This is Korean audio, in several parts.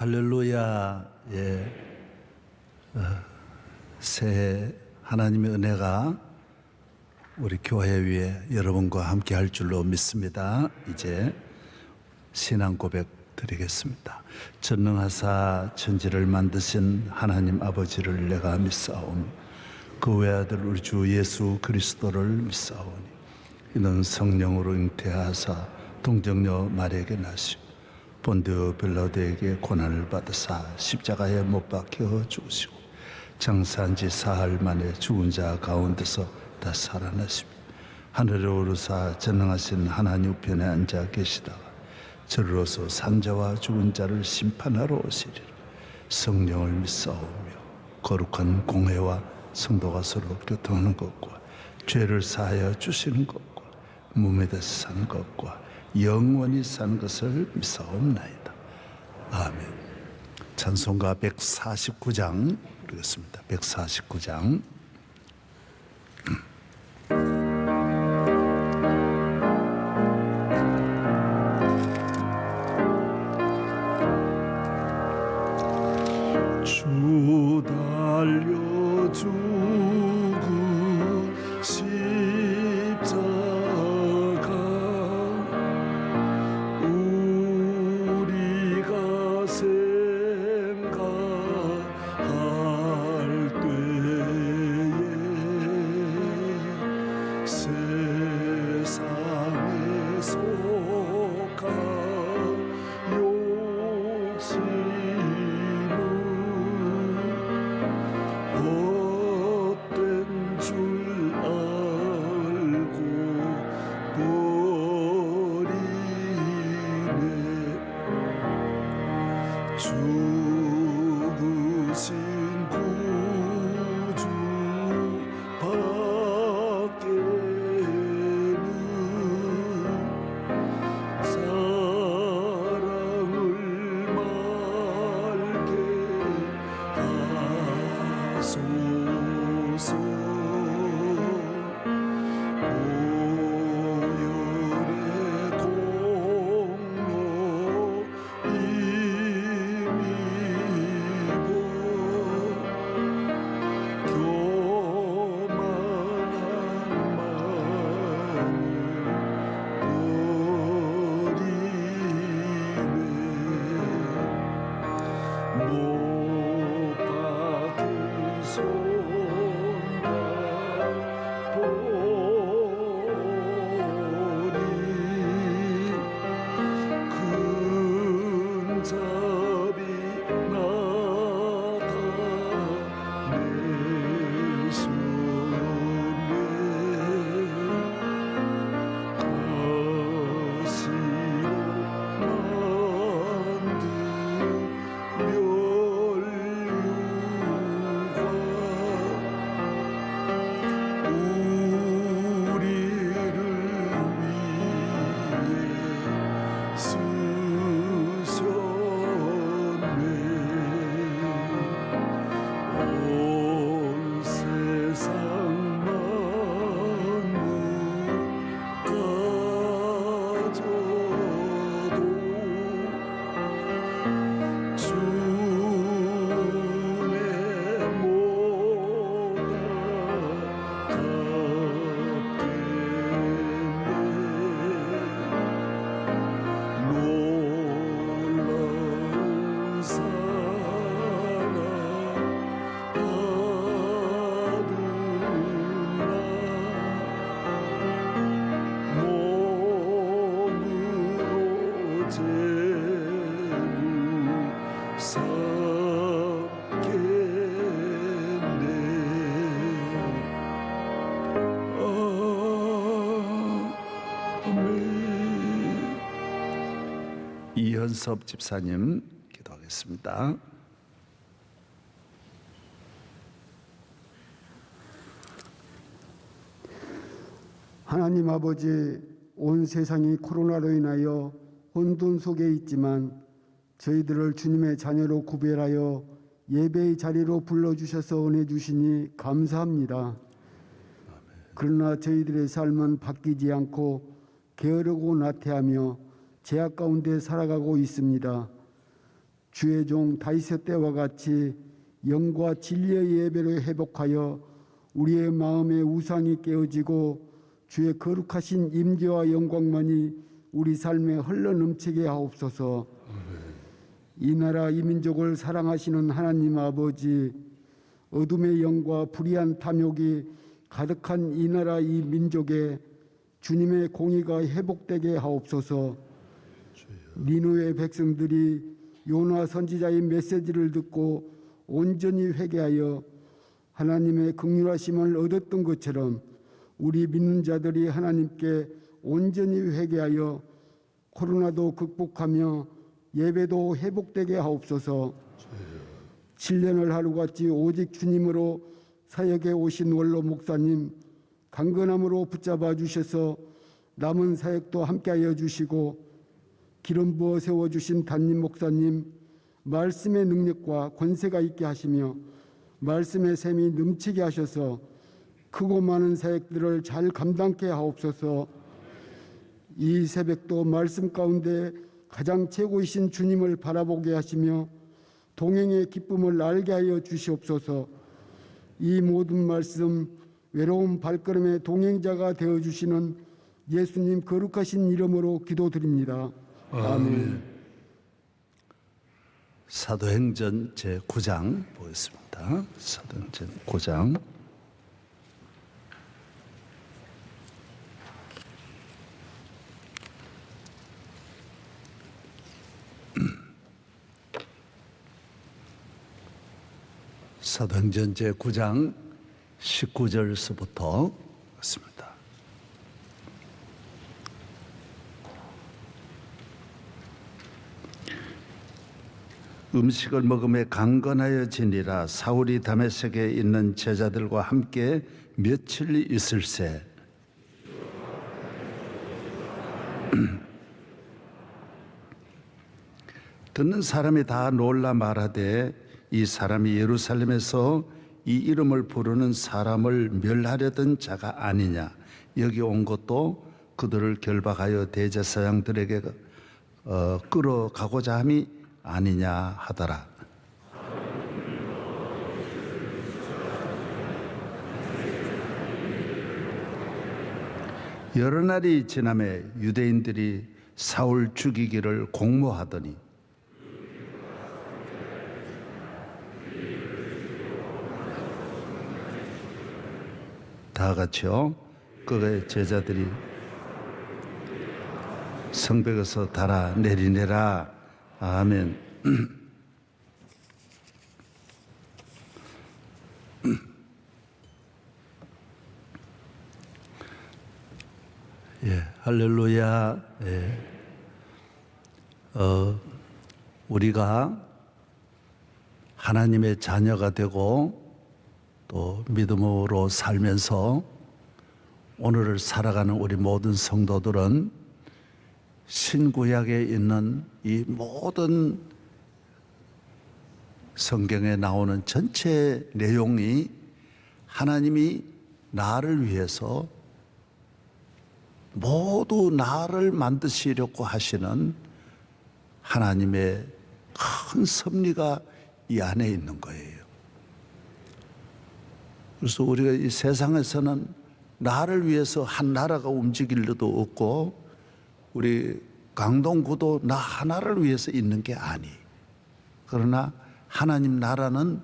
할렐루야. 새해 하나님의 은혜가 우리 교회 위에 여러분과 함께 할 줄로 믿습니다. 이제 신앙 고백 드리겠습니다. 전능하사 천지를 만드신 하나님 아버지를 내가 믿사오니 그 외아들 우리 주 예수 그리스도를 믿사오니 이는 성령으로 잉태하사 동정녀 마리아에게 나시고 본디오 빌라도에게 고난을 받으사 십자가에 못 박혀 죽으시고 장사한 지 사흘 만에 죽은 자 가운데서 다 살아나시며 하늘에 오르사 전능하신 하나님 우편에 앉아 계시다가 저리로서 산자와 죽은 자를 심판하러 오시리라. 성령을 믿사오며 거룩한 공회와 성도가 서로 교통하는 것과 죄를 사하여 주시는 것과 몸에 대해서 사는 것과 영원히 사는 것을 믿사옵나이다. 아멘. 찬송가 149장 부르겠습니다. 149장. 주 달려 죽은 십자가 우리가 생각할 때에 세상에 속한 욕심은 헛된 줄 알고 버리네. 죽으신 구주 밖에는 사랑을 말게 하소서. 보혈의 공로 힘입어 교만한 마음을 버리네. 못 박은 손과 보리 큰 잡이 온 세상 만물 가져도 주의 못다 갚겠네. 놀라운 사랑 몸으로 재물 삼겠네. 아멘. 이현섭 집사님 기도하겠습니다. 하나님 아버지, 온 세상이 코로나로 인하여 혼돈 속에 있지만 저희들을 주님의 자녀로 구별하여 예배의 자리로 불러주셔서 은혜 주시니 감사합니다. 그러나 저희들의 삶은 바뀌지 않고 게으르고 나태하며 죄악 가운데 살아가고 있습니다. 주의 종 다윗의 때와 같이 영과 진리의 예배로 회복하여 우리의 마음의 우상이 깨어지고 주의 거룩하신 임재와 영광만이 우리 삶에 흘러넘치게 하옵소서. 이 나라 이 민족을 사랑하시는 하나님 아버지, 어둠의 영과 불의한 탐욕이 가득한 이 나라 이 민족에 주님의 공의가 회복되게 하옵소서. 니누의 백성들이 요나 선지자의 메시지를 듣고 온전히 회개하여 하나님의 긍휼하심을 얻었던 것처럼 우리 믿는 자들이 하나님께 온전히 회개하여 코로나도 극복하며 예배도 회복되게 하옵소서. 7년을 하루같이 오직 주님으로 사역에 오신 원로 목사님 강건함으로 붙잡아 주셔서 남은 사역도 함께하여 주시고 기름 부어 세워주신 담임 목사님 말씀의 능력과 권세가 있게 하시며 말씀의 샘이 넘치게 하셔서 크고 많은 사역들을 잘 감당케 하옵소서. 이 새벽도 말씀 가운데 가장 최고이신 주님을 바라보게 하시며 동행의 기쁨을 알게 하여 주시옵소서. 이 모든 말씀 외로운 발걸음의 동행자가 되어주시는 예수님 거룩하신 이름으로 기도드립니다. 아멘. 사도행전 제9장 보겠습니다. 사도행전 9장. 사도행전 제9장 19절서부터 있습니다. 음식을 먹음에 강건하여 지니라. 사울이 다메섹에 있는 제자들과 함께 며칠 있을새 듣는 사람이 다 놀라 말하되 이 사람이 예루살렘에서 이 이름을 부르는 사람을 멸하려던 자가 아니냐. 여기 온 것도 그들을 결박하여 대제사장들에게 끌어가고자 함이 아니냐 하더라. 여러 날이 지나매 유대인들이 사울 죽이기를 공모하더니 다 같이요. 그의 제자들이 성벽에서 달아 내리내라. 아멘. 예, 할렐루야. 예. 우리가 하나님의 자녀가 되고 또 믿음으로 살면서 오늘을 살아가는 우리 모든 성도들은 신구약에 있는 이 모든 성경에 나오는 전체 내용이 하나님이 나를 위해서 모두 나를 만드시려고 하시는 하나님의 큰 섭리가 이 안에 있는 거예요. 그래서 우리가 이 세상에서는 나를 위해서 한 나라가 움직일 리도 없고 우리 강동구도 나 하나를 위해서 있는 게 아니. 그러나 하나님 나라는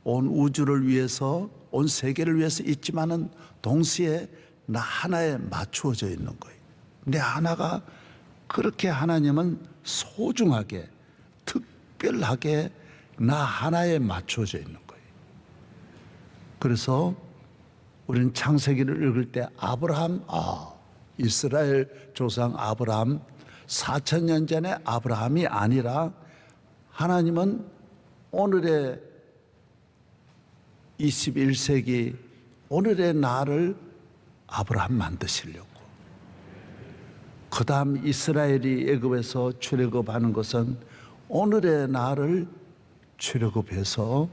온 우주를 위해서 온 세계를 위해서 있지만은 동시에 나 하나에 맞추어져 있는 거예요. 내 하나가 그렇게 하나님은 소중하게 특별하게 나 하나에 맞추어져 있는 거예요. 그래서 우리는 창세기를 읽을 때 아브라함, 이스라엘 조상 아브라함 4,000년 전에 아브라함이 아니라 하나님은 오늘의 21세기 오늘의 나를 아브라함 만드시려고. 그 다음 이스라엘이 애굽에서 출애굽하는 것은 오늘의 나를 출애굽해서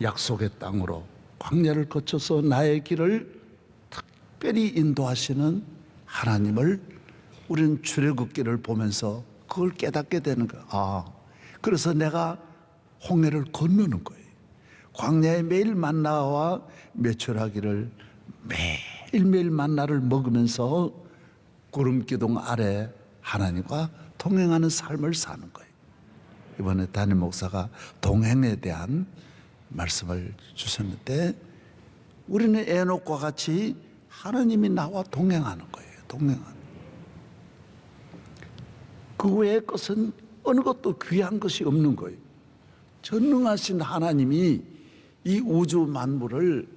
약속의 땅으로 광야를 거쳐서 나의 길을 특별히 인도하시는 하나님을 우리는 출애굽기를 보면서 그걸 깨닫게 되는 거야. 그래서 내가 홍해를 건너는 거예요. 광야에 매일 만나와 매출하기를 매일매일 만나를 먹으면서 구름 기둥 아래 하나님과 동행하는 삶을 사는 거예요. 이번에 담임 목사가 동행에 대한 말씀을 주셨는데, 우리는 에녹과 같이 하나님이 나와 동행하는 거예요. 동행하는. 그 외의 것은 어느 것도 귀한 것이 없는 거예요. 전능하신 하나님이 이 우주 만물을,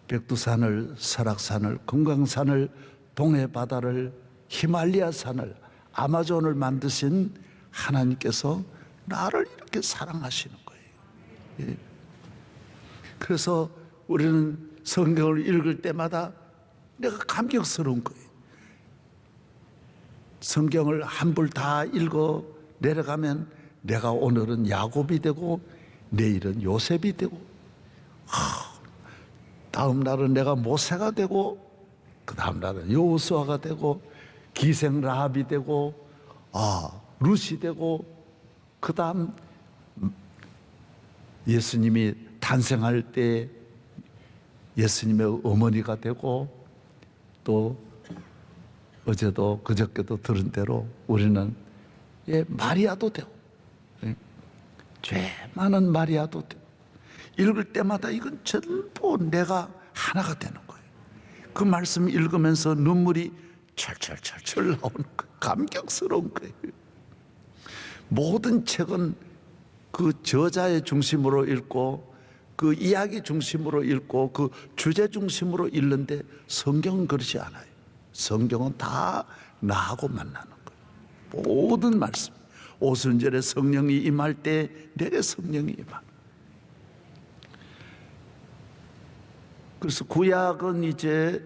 백두산을, 설악산을, 금강산을, 동해바다를, 히말리아산을, 아마존을 만드신 하나님께서 나를 이렇게 사랑하시는 거예요. 예. 그래서 우리는 성경을 읽을 때마다 내가 감격스러운 거예요. 성경을 한불 다 읽어 내려가면 내가 오늘은 야곱이 되고 내일은 요셉이 되고, 다음 날은 내가 모세가 되고, 그 다음 날은 여호수아가 되고, 기생 라합이 되고, 룻이 되고, 그 다음 예수님이 탄생할 때 예수님의 어머니가 되고, 또 어제도 그저께도 들은 대로 우리는 마리아도 되고, 죄 많은 마리아도 되고, 읽을 때마다 이건 전부 내가 하나가 되는 거예요. 그 말씀 읽으면서 눈물이 철철철철 나오는 거예요. 감격스러운 거예요. 모든 책은 그 저자의 중심으로 읽고, 그 이야기 중심으로 읽고, 그 주제 중심으로 읽는데 성경은 그렇지 않아요. 성경은 다 나하고 만나는 거예요. 모든 말씀. 오순절에 성령이 임할 때 내게 성령이 임하는. 그래서 구약은 이제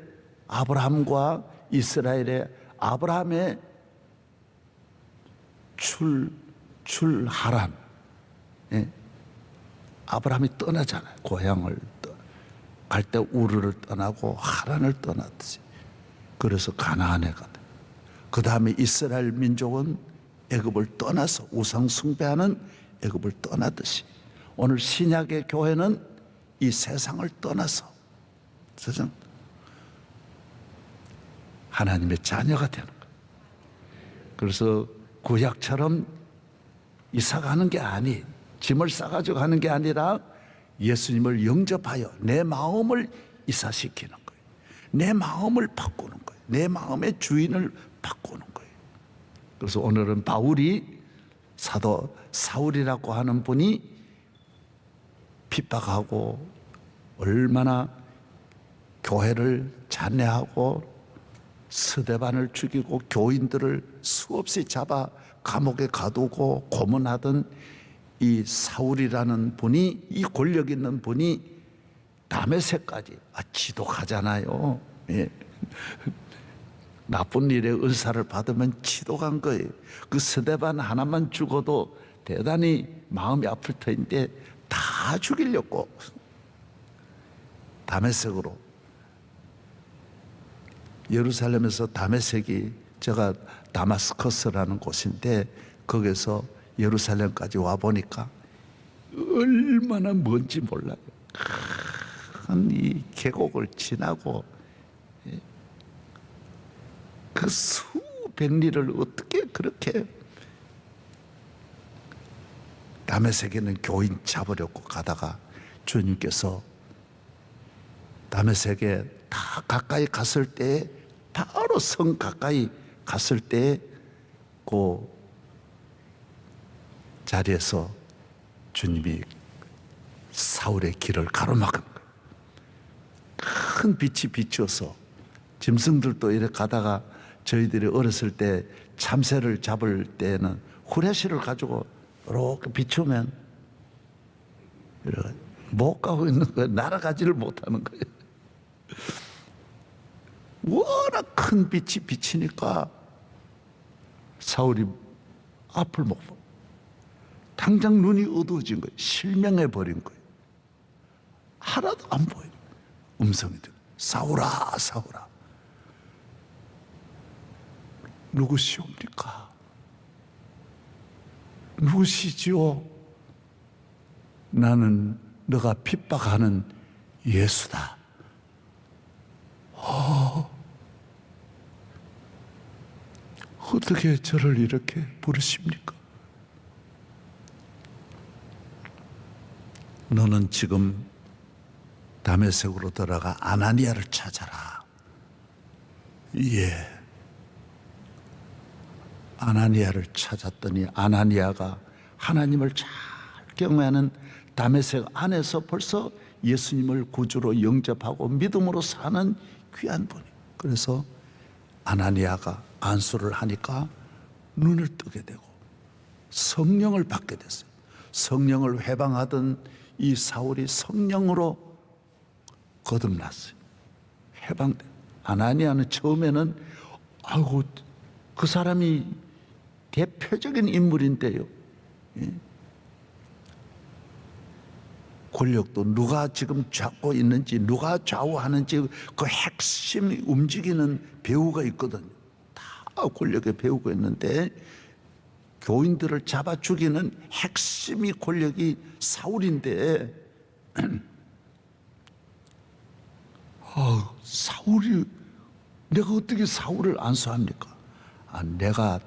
아브라함과 이스라엘의, 아브라함의 출하란, 아브라함이 떠나잖아요. 고향을 갈 때 우르를 떠나고 하란을 떠났듯이. 그래서 가나안에 가다. 그 다음에 이스라엘 민족은 애굽을 떠나서 우상 숭배하는 애굽을 떠나듯이, 오늘 신약의 교회는 이 세상을 떠나서 세상 하나님의 자녀가 되는 거예요. 그래서 구약처럼 이사 가는 게 아니, 짐을 싸가지고 가는 게 아니라 예수님을 영접하여 내 마음을 이사시키는 거예요. 내 마음을 바꾸는 거예요. 내 마음의 주인을 바꾸는 거예요. 그래서 오늘은 바울이, 사도 사울이라고 하는 분이 핍박하고 얼마나 교회를 잔해하고 스데반을 죽이고 교인들을 수없이 잡아 감옥에 가두고 고문하던 이 사울이라는 분이, 이 권력 있는 분이 다메섹까지 지독하잖아요. 예. 나쁜 일에 은사를 받으면 지독한 거예요. 그 스데반 하나만 죽어도 대단히 마음이 아플 터인데 다 죽이려고 다메섹으로. 예루살렘에서 다메섹이, 제가 다마스커스라는 곳인데 거기서 예루살렘까지 와 보니까 얼마나 먼지 몰라요. 큰 이 계곡을 지나고 그 수백 리를 어떻게 그렇게, 다메섹에는 교인 잡으려고 가다가 주님께서 다메섹에 다 가까이 갔을 때, 바로 성 가까이 갔을 때 그 자리에서 주님이 사울의 길을 가로막은 거예요. 큰 빛이 비춰서 짐승들도 이렇게 가다가, 저희들이 어렸을 때 참새를 잡을 때는 후레쉬를 가지고 이렇게 비추면 이렇게 못 가고 있는 거예요. 날아가지를 못하는 거예요. 워낙 큰 빛이 비치니까 사울이 앞을 못 보고 당장 눈이 어두워진 거예요. 실명해 버린 거예요. 하나도 안 보여요. 음성이 들려. 사울아, 사울아, 누구시옵니까? 누구시지요? 나는 너가 핍박하는 예수다. 어떻게 저를 이렇게 부르십니까? 너는 지금 다메섹으로 들어가 아나니아를 찾아라. 예. 아나니아를 찾았더니 아나니아가 하나님을 잘 경외하는 다메섹 안에서 벌써 예수님을 구주로 영접하고 믿음으로 사는 귀한 분이. 그래서 아나니아가 안수를 하니까 눈을 뜨게 되고 성령을 받게 됐어요. 성령을 회방하던 이 사울이 성령으로 거듭났어요. 해방돼. 아나니아는 처음에는 아이고 그 사람이 대표적인 인물인데요. 예? 권력도 누가 지금 잡고 있는지 누가 좌우하는지 그 핵심이 움직이는 배우가 있거든요. 다 권력의 배우가 있는데 교인들을 잡아 죽이는 핵심이 권력이 사울인데 사울이 내가 어떻게 사울을 안수합니까? 내가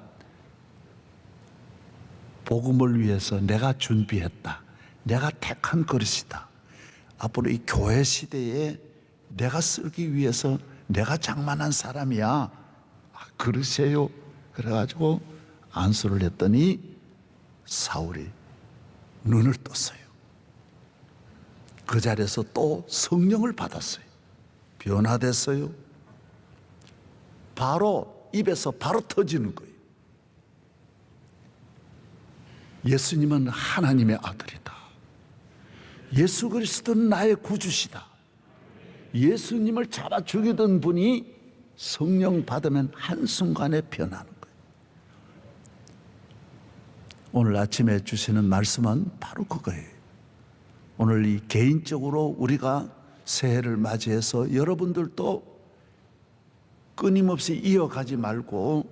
복음을 위해서 내가 준비했다. 내가 택한 그릇이다. 앞으로 이 교회 시대에 내가 쓰기 위해서 내가 장만한 사람이야. 그러세요. 그래가지고 안수를 했더니 사울이 눈을 떴어요. 그 자리에서 또 성령을 받았어요. 변화됐어요. 바로 입에서 바로 터지는 거예요. 예수님은 하나님의 아들이다. 예수 그리스도는 나의 구주시다. 예수님을 잡아 죽이던 분이 성령 받으면 한순간에 변하는 거예요. 오늘 아침에 주시는 말씀은 바로 그거예요. 오늘 이 개인적으로 우리가 새해를 맞이해서 여러분들도 끊임없이 이어가지 말고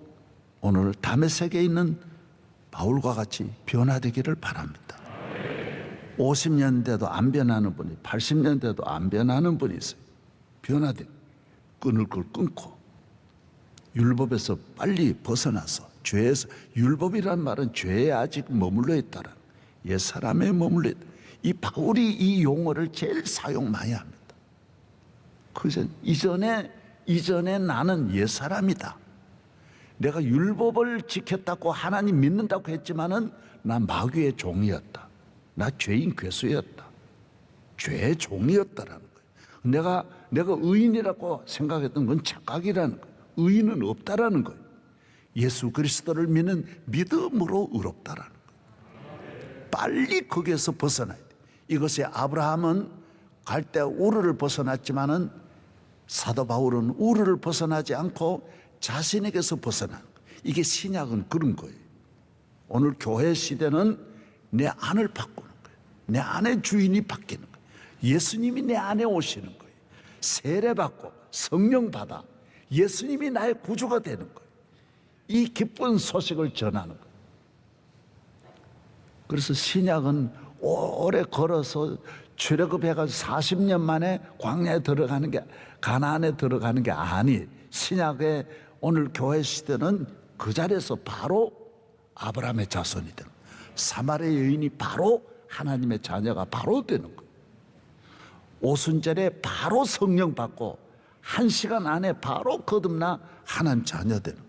오늘 다메섹에 있는 바울과 같이 변화되기를 바랍니다. 50년 돼도 안 변하는 분이 80년 돼도 안 변하는 분이 있어요. 변화돼. 끊을 걸 끊고 율법에서 빨리 벗어나서 죄에서, 율법이란 말은 죄에 아직 머물러 있다라, 옛사람에 머물러 있다. 이 바울이 이 용어를 제일 사용 많이 합니다. 그래서 이전에 나는 옛사람이다. 내가 율법을 지켰다고 하나님 믿는다고 했지만은 나 마귀의 종이었다. 나 죄인 괴수였다. 죄의 종이었다라는 거예요. 내가 의인이라고 생각했던 건 착각이라는 거예요. 의인은 없다라는 거예요. 예수 그리스도를 믿는 믿음으로 의롭다라는 거예요. 빨리 거기에서 벗어나야 돼. 이것이 아브라함은 갈 때 우르를 벗어났지만은 사도 바울은 우르를 벗어나지 않고 자신에게서 벗어나는 거예요. 이게 신약은 그런 거예요. 오늘 교회 시대는 내 안을 바꾸는 거예요. 내 안의 주인이 바뀌는 거예요. 예수님이 내 안에 오시는 거예요. 세례받고 성령 받아 예수님이 나의 구주가 되는 거예요. 이 기쁜 소식을 전하는 거예요. 그래서 신약은 오래 걸어서 출애굽해가지고 40년 만에 광야에 들어가는 게, 가나안에 들어가는 게 아니, 신약의 오늘 교회 시대는 그 자리에서 바로 아브라함의 자손이 되는 거예요. 사마리아 여인이 바로 하나님의 자녀가 바로 되는 거예요. 오순절에 바로 성령 받고 1시간 안에 바로 거듭나 하나님 자녀 되는 거예요.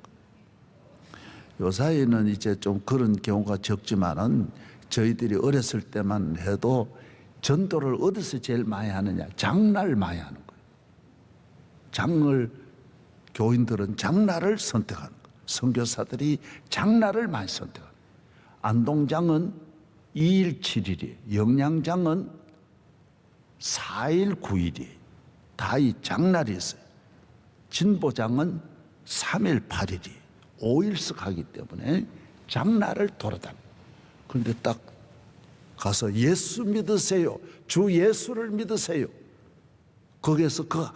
요 사이에는 이제 좀 그런 경우가 적지만은 저희들이 어렸을 때만 해도 전도를 어디서 제일 많이 하느냐? 장날 많이 하는 거예요. 교인들은 장날을 선택하는 거예요. 선교사들이 장날을 많이 선택하는 거예요. 안동장은 2일 7일이에요. 영양장은 4일 9일이에요. 다 이 장날이 있어요. 진보장은 3일 8일이에요. 5일씩 하기 때문에 장날을 돌아다녀요. 그런데 딱 가서 예수 믿으세요. 주 예수를 믿으세요. 거기에서 그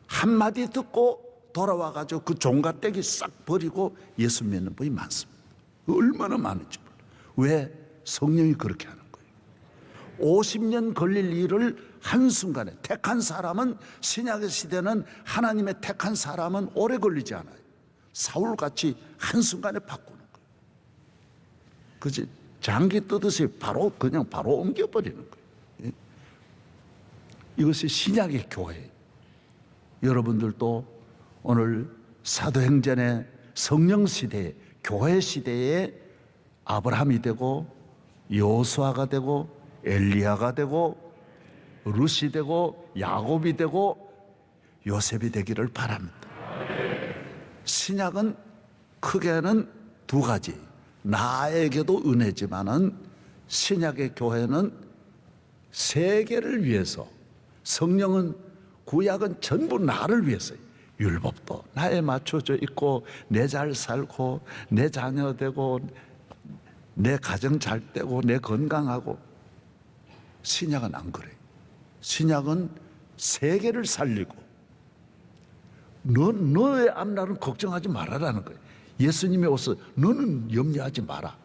한마디 듣고 돌아와가지고 그 종갓대기 싹 버리고 예수 믿는 분이 많습니다. 얼마나 많은지 몰라요. 왜? 성령이 그렇게 하는 거예요. 50년 걸릴 일을 한순간에, 택한 사람은, 신약의 시대는 하나님의 택한 사람은 오래 걸리지 않아요. 사울같이 한순간에 바꾸는 거예요. 그지? 장기 뜨듯이 그냥 바로 옮겨버리는 거예요. 예? 이것이 신약의 교회예요. 여러분들도 오늘 사도행전의 성령 시대에, 교회 시대에 아브라함이 되고 여호수아가 되고 엘리야가 되고 룻이 되고 야곱이 되고 요셉이 되기를 바랍니다. 신약은 크게는 두 가지. 나에게도 은혜지만은 신약의 교회는 세계를 위해서, 성령은, 구약은 전부 나를 위해서요. 율법도 나에 맞춰져 있고 내 잘 살고 내 자녀 되고 내 가정 잘 되고 내 건강하고. 신약은 안 그래요. 신약은 세계를 살리고 너의 앞날은 걱정하지 말아라는 거예요. 예수님이 오셔서 너는 염려하지 마라.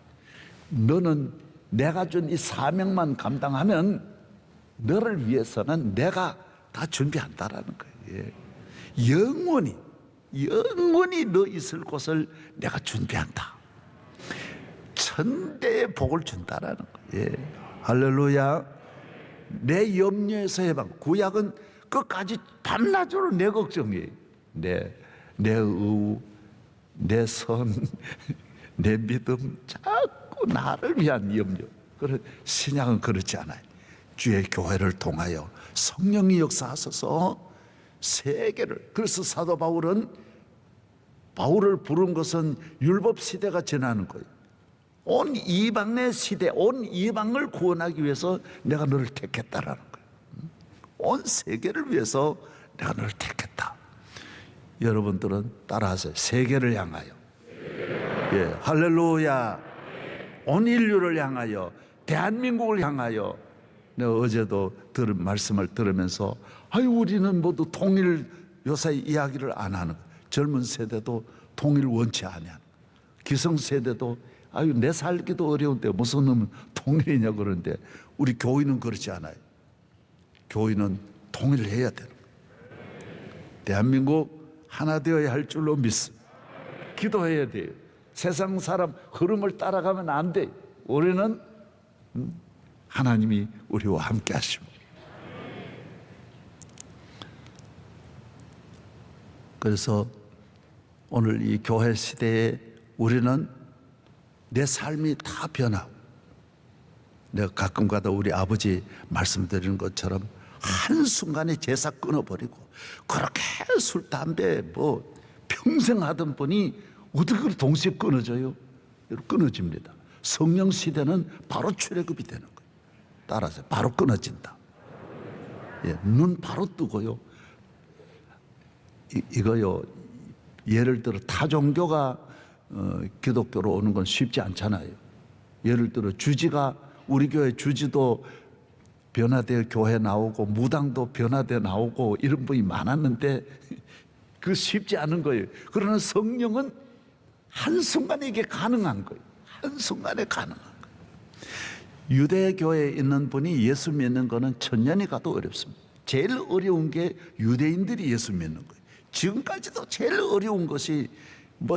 너는 내가 준 이 사명만 감당하면 너를 위해서는 내가 다 준비한다라는 거예요. 예. 영원히 너 있을 곳을 내가 준비한다. 천대의 복을 준다라는 거예요. 예. 할렐루야. 내 염려에서 해방. 구약은 끝까지 밤낮으로 내 걱정이에요. 내 의우, 내 선, 내 믿음, 자꾸 나를 위한 염려. 그런 신약은 그렇지 않아요. 주의 교회를 통하여 성령이 역사하셔서 세계를. 그래서 사도 바울을 부른 것은 율법 시대가 지나는 거예요. 온 이방의 시대, 온 이방을 구원하기 위해서 내가 너를 택했다라는 거예요. 온 세계를 위해서 내가 너를 택했다. 여러분들은 따라하세요. 세계를 향하여. 예, 할렐루야. 온 인류를 향하여, 대한민국을 향하여. 내가 어제도 들은 말씀을 들으면서 우리는 모두 통일 요사이 이야기를 안 하는, 젊은 세대도 통일 원치 않냐, 기성세대도 내 살기도 어려운데 무슨 놈은 통일이냐 그러는데, 우리 교인은 그렇지 않아요. 교인은 통일을 해야 되는 거예요. 대한민국 하나 되어야 할 줄로 믿습니다. 기도해야 돼요. 세상 사람 흐름을 따라가면 안 돼요. 우리는 하나님이 우리와 함께 하십니다. 그래서 오늘 이 교회 시대에 우리는 내 삶이 다 변하고, 내가 가끔가다 우리 아버지 말씀드리는 것처럼 한순간에 제사 끊어버리고, 그렇게 술, 담배 평생 하던 분이 어떻게 그걸 동시에 끊어져요? 끊어집니다. 성령 시대는 바로 출애굽이 되는 거예요. 따라서 바로 끊어진다. 예, 눈 바로 뜨고요. 이거요, 예를 들어 타 종교가 기독교로 오는 건 쉽지 않잖아요. 예를 들어 주지가, 우리 교회 주지도 변화되어 교회 나오고 무당도 변화되어 나오고 이런 분이 많았는데 그 쉽지 않은 거예요. 그러나 성령은 한순간에 이게 가능한 거예요. 한순간에 가능한 거예요. 유대교회에 있는 분이 예수 믿는 거는 천년이 가도 어렵습니다. 제일 어려운 게 유대인들이 예수 믿는 거예요. 지금까지도 제일 어려운 것이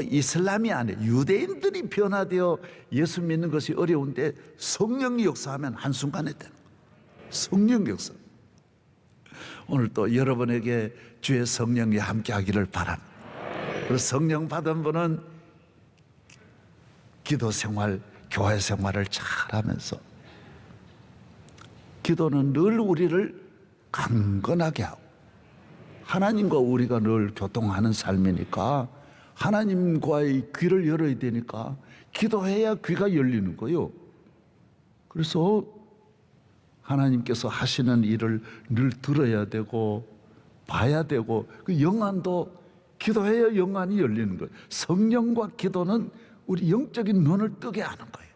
이슬람이 아니에요. 유대인들이 변화되어 예수 믿는 것이 어려운데, 성령이 역사하면 한순간에 되는 거예요. 성령 역사. 오늘 또 여러분에게 주의 성령이 함께 하기를 바랍니다. 그리고 성령 받은 분은 기도 생활, 교회 생활을 잘 하면서, 기도는 늘 우리를 강건하게 하고, 하나님과 우리가 늘 교통하는 삶이니까 하나님과의 귀를 열어야 되니까 기도해야 귀가 열리는 거예요. 그래서 하나님께서 하시는 일을 늘 들어야 되고 봐야 되고, 그 영안도 기도해야 영안이 열리는 거예요. 성령과 기도는 우리 영적인 눈을 뜨게 하는 거예요.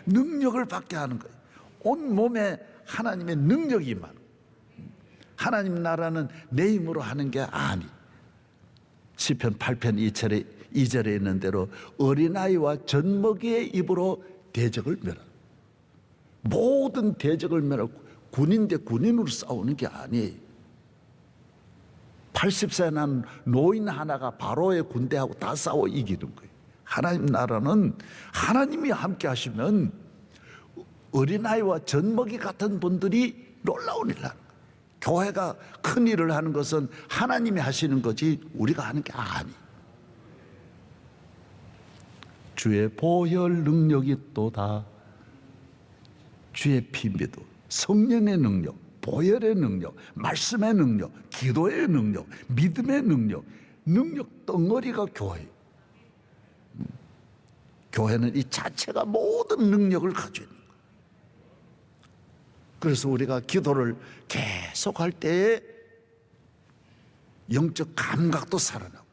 능력을 받게 하는 거예요. 온 몸에 하나님의 능력이 임하는 거예요. 하나님 나라는 내 힘으로 하는 게 아니. 시편 8편 2절에 있는 대로 어린아이와 젖먹이의 입으로 대적을 멸한다. 모든 대적을 멸하고 군인 대 군인으로 싸우는 게 아니에요. 80세 난 노인 하나가 바로의 군대하고 다 싸워 이기는 거예요. 하나님 나라는 하나님이 함께 하시면 어린아이와 젖먹이 같은 분들이 놀라운 일을 하는 거예요. 교회가 큰 일을 하는 것은 하나님이 하시는 거지 우리가 하는 게 아니에요. 주의 보혈 능력이 또다. 주의 피비도 성령의 능력, 보혈의 능력, 말씀의 능력, 기도의 능력, 믿음의 능력 덩어리가 교회예요. 교회는 이 자체가 모든 능력을 가지고 있는 거예요. 그래서 우리가 기도를 계속할 때에 영적 감각도 살아나고,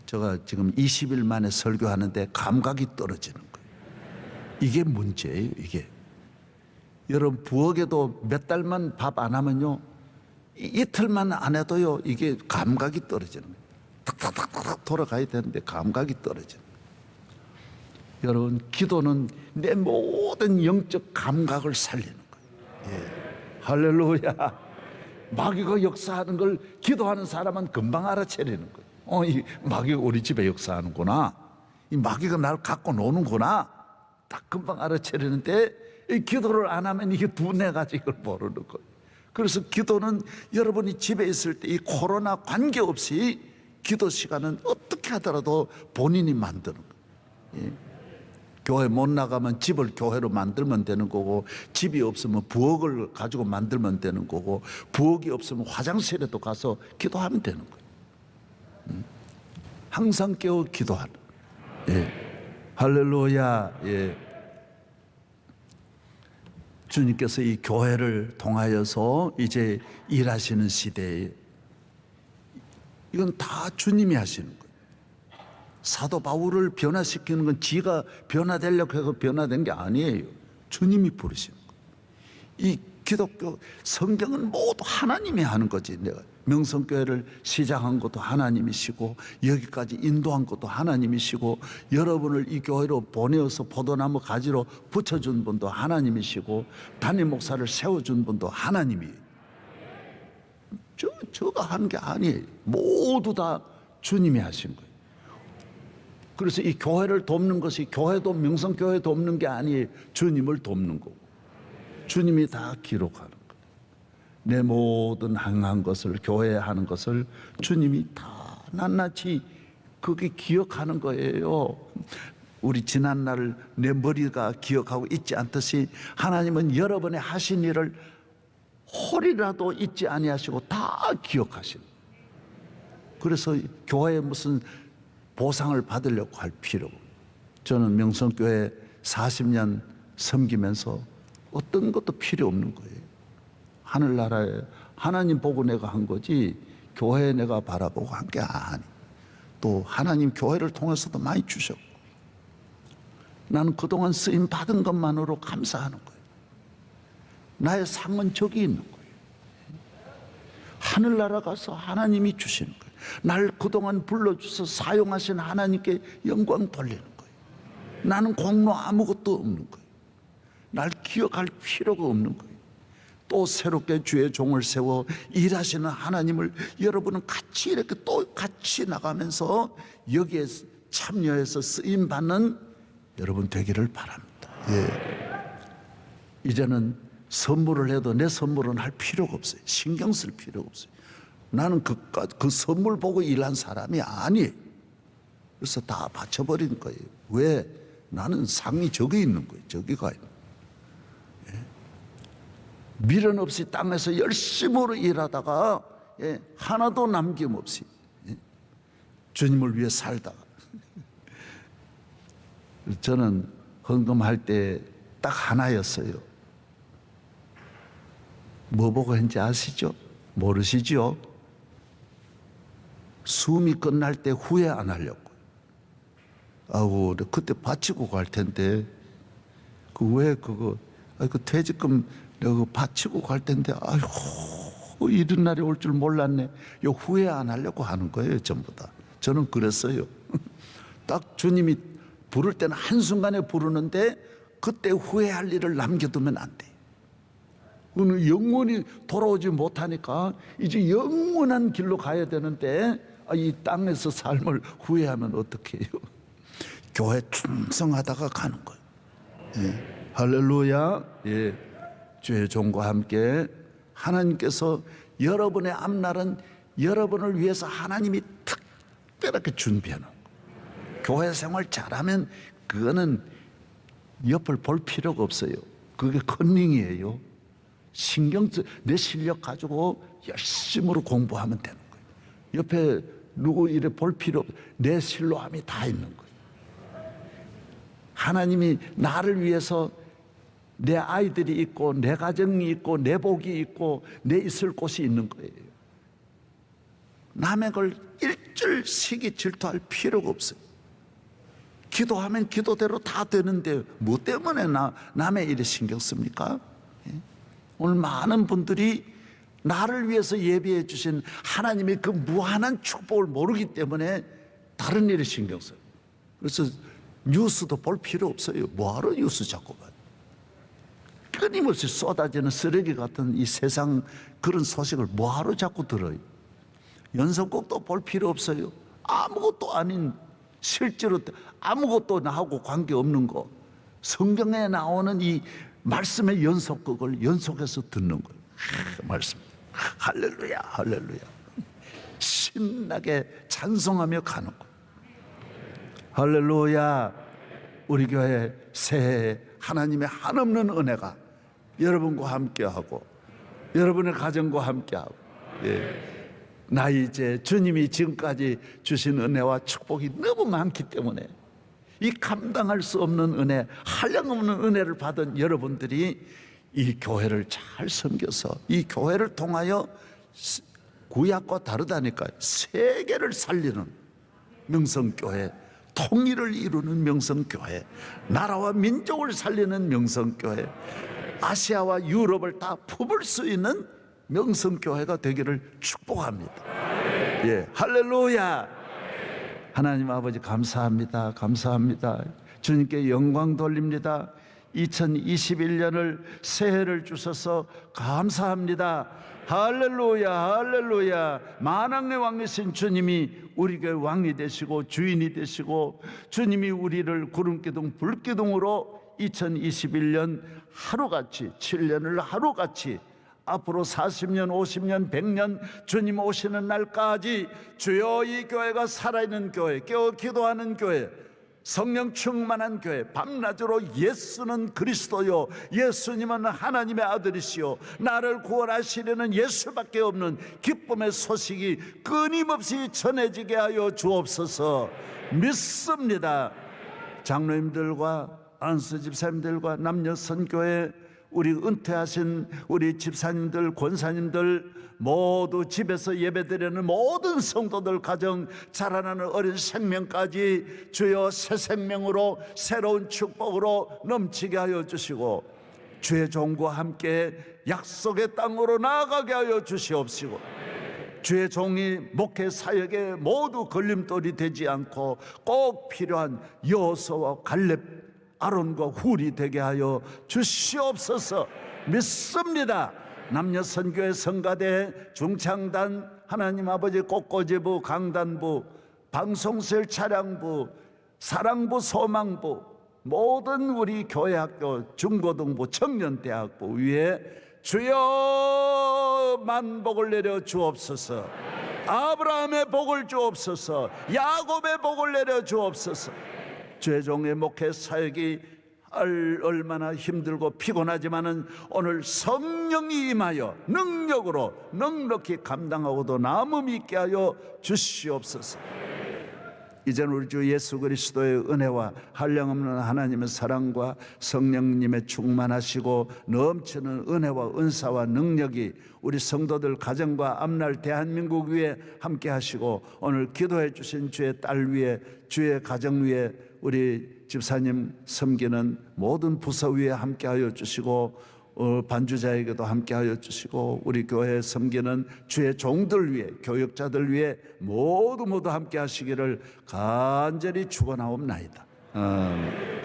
제가 지금 20일 만에 설교하는데 감각이 떨어지는 거예요. 이게 문제예요. 이게 여러분 부엌에도 몇 달만 밥 안 하면요, 이틀만 안 해도요 이게 감각이 떨어지는 거예요. 탁탁탁탁 돌아가야 되는데 감각이 떨어지는 거예요. 여러분 기도는 내 모든 영적 감각을 살리는 거예요. 예. 할렐루야. 마귀가 역사하는 걸 기도하는 사람은 금방 알아채리는 거예요. 이 마귀가 우리 집에 역사하는구나, 이 마귀가 날 갖고 노는구나, 딱 금방 알아채리는데 이 기도를 안 하면 이게 둔해가지고 이걸 모르는 거예요. 그래서 기도는 여러분이 집에 있을 때 이 코로나 관계없이 기도 시간은 어떻게 하더라도 본인이 만드는 거예요. 예. 교회 못 나가면 집을 교회로 만들면 되는 거고, 집이 없으면 부엌을 가지고 만들면 되는 거고, 부엌이 없으면 화장실에도 가서 기도하면 되는 거예요. 항상 깨어 기도하는. 예. 할렐루야. 예. 주님께서 이 교회를 통하여서 이제 일하시는 시대에 이건 다 주님이 하시는 거예요. 사도 바울을 변화시키는 건 지가 변화되려고 해서 변화된 게 아니에요. 주님이 부르시는 거예요. 이 기독교 성경은 모두 하나님이 하는 거지. 내가 명성교회를 시작한 것도 하나님이시고, 여기까지 인도한 것도 하나님이시고, 여러분을 이 교회로 보내어서 포도나무 가지로 붙여준 분도 하나님이시고, 담임 목사를 세워준 분도 하나님이에요. 저가 하는 게 아니에요. 모두 다 주님이 하신 거예요. 그래서 이 교회를 돕는 것이 교회도 명성교회 돕는 게 아니에요. 주님을 돕는 거고, 주님이 다 기록하는 거예요. 내 모든 행한 것을, 교회에 하는 것을 주님이 다 낱낱이 그게 기억하는 거예요. 우리 지난날을 내 머리가 기억하고 있지 않듯이 하나님은 여러분의 하신 일을 홀이라도 잊지 아니하시고 다 기억하시는 거예요. 그래서 교회에 무슨 보상을 받으려고 할 필요가 없어요. 저는 명성교회 40년 섬기면서 어떤 것도 필요 없는 거예요. 하늘나라에 하나님 보고 내가 한 거지 교회에 내가 바라보고 한 게 아니. 또 하나님 교회를 통해서도 많이 주셨고, 나는 그동안 쓰임 받은 것만으로 감사하는 거예요. 나의 상은 저기 있는 거예요. 하늘나라 가서 하나님이 주시는 거예요. 날 그동안 불러주셔서 사용하신 하나님께 영광 돌리는 거예요. 나는 공로 아무것도 없는 거예요. 날 기억할 필요가 없는 거예요. 또 새롭게 주의 종을 세워 일하시는 하나님을 여러분은 같이 이렇게 또 같이 나가면서 여기에 참여해서 쓰임받는 여러분 되기를 바랍니다. 예. 이제는 선물을 해도 내 선물은 할 필요가 없어요. 신경 쓸 필요가 없어요. 나는 그 선물 보고 일한 사람이 아니에요. 그래서 다 바쳐버린 거예요. 왜? 나는 상이 저기 있는 거예요. 저기가 있는 거예요. 미련 없이 땅에서 열심으로 일하다가 하나도 남김없이 주님을 위해 살다가 저는 헌금할 때 딱 하나였어요. 뭐 보고 했는지 아시죠? 모르시죠? 숨이 끝날 때 후회 안 하려고. 아우, 그때 바치고 갈 텐데 왜 그 퇴직금 내가 바치고 갈 텐데, 아이고, 이런 날이 올 줄 몰랐네. 요 후회 안 하려고 하는 거예요, 전부 다. 저는 그랬어요. 딱 주님이 부를 때는 한순간에 부르는데 그때 후회할 일을 남겨두면 안 돼. 그는 영원히 돌아오지 못하니까 이제 영원한 길로 가야 되는데 이 땅에서 삶을 후회하면 어떻게 해요? 교회 충성하다가 가는 거예요. 예. 할렐루야. 예. 주의 종과 함께 하나님께서 여러분의 앞날은 여러분을 위해서 하나님이 특별하게 준비하는 거예요. 교회 생활 잘하면 그거는 옆을 볼 필요가 없어요. 그게 컨닝이에요. 내 실력 가지고 열심으로 공부하면 되는 거예요. 옆에 누구 이래 볼 필요 없어요. 내 실로함이 다 있는 거예요. 하나님이 나를 위해서 내 아이들이 있고 내 가정이 있고 내 복이 있고 내 있을 곳이 있는 거예요. 남의 걸 일절 시기 질투할 필요가 없어요. 기도하면 기도대로 다 되는데 뭐 때문에 남의 일에 신경 씁니까? 오늘 많은 분들이 나를 위해서 예비해 주신 하나님의 그 무한한 축복을 모르기 때문에 다른 일에 신경 써요. 그래서 뉴스도 볼 필요 없어요. 뭐하러 뉴스 자꾸 봐요? 끊임없이 쏟아지는 쓰레기 같은 이 세상 그런 소식을 뭐하러 자꾸 들어요? 연속곡도 볼 필요 없어요. 아무것도 아닌, 실제로 아무것도 나하고 관계없는 거, 성경에 나오는 이 말씀의 연속극을 연속해서 듣는 거예요. 말씀. 할렐루야, 할렐루야. 신나게 찬송하며 가는 거예요. 할렐루야. 우리 교회 새해 하나님의 한없는 은혜가 여러분과 함께하고 여러분의 가정과 함께하고, 예. 나 이제 주님이 지금까지 주신 은혜와 축복이 너무 많기 때문에 이 감당할 수 없는 은혜, 한량없는 은혜를 받은 여러분들이 이 교회를 잘 섬겨서 이 교회를 통하여 구약과 다르다니까요. 세계를 살리는 명성교회, 통일을 이루는 명성교회, 나라와 민족을 살리는 명성교회, 아시아와 유럽을 다 품을 수 있는 명성교회가 되기를 축복합니다. 예, 할렐루야. 하나님 아버지 감사합니다. 감사합니다. 주님께 영광 돌립니다. 2021년을 새해를 주셔서 감사합니다. 할렐루야, 할렐루야. 만왕의 왕이신 주님이 우리 교회 왕이 되시고 주인이 되시고 주님이 우리를 구름기둥 불기둥으로 2021년 하루같이, 7년을 하루같이, 앞으로 40년, 50년, 100년 주님 오시는 날까지 주여 이 교회가 살아있는 교회, 깨어 기도하는 교회, 성령 충만한 교회, 밤낮으로 예수는 그리스도요, 예수님은 하나님의 아들이시요, 나를 구원하시려는 예수밖에 없는 기쁨의 소식이 끊임없이 전해지게 하여 주옵소서. 믿습니다. 장로님들과 안수 집사님들과 남녀 선교회, 우리 은퇴하신 우리 집사님들, 권사님들 모두 집에서 예배드리는 모든 성도들 가정, 자라나는 어린 생명까지 주여 새 생명으로 새로운 축복으로 넘치게 하여 주시고 주의 종과 함께 약속의 땅으로 나아가게 하여 주시옵시고 주의 종이 목회 사역에 모두 걸림돌이 되지 않고 꼭 필요한 여호수아와 갈렙, 아론과 훌이 되게 하여 주시옵소서. 믿습니다. 남녀 선교회 성가대, 중창단, 하나님 아버지 꽃꽂이부, 강단부, 방송실 차량부, 사랑부, 소망부, 모든 우리 교회학교, 중고등부, 청년대학부 위에 주여 만복을 내려 주옵소서. 아브라함의 복을 주옵소서. 야곱의 복을 내려 주옵소서. 주의 종의 목회 사역이 얼마나 힘들고 피곤하지만은 오늘 성령이 임하여 능력으로 넉넉히 감당하고도 남음 있게 하여 주시옵소서. 이제는 우리 주 예수 그리스도의 은혜와 한량없는 하나님의 사랑과 성령님의 충만하시고 넘치는 은혜와 은사와 능력이 우리 성도들 가정과 앞날 대한민국 위에 함께 하시고 오늘 기도해 주신 주의 딸 위에, 주의 가정 위에, 우리 집사님 섬기는 모든 부서 위에 함께 하여 주시고 반주자에게도 함께 하여 주시고 우리 교회 섬기는 주의 종들 위에, 교역자들 위에 모두 함께 하시기를 간절히 축원하옵나이다. 아멘.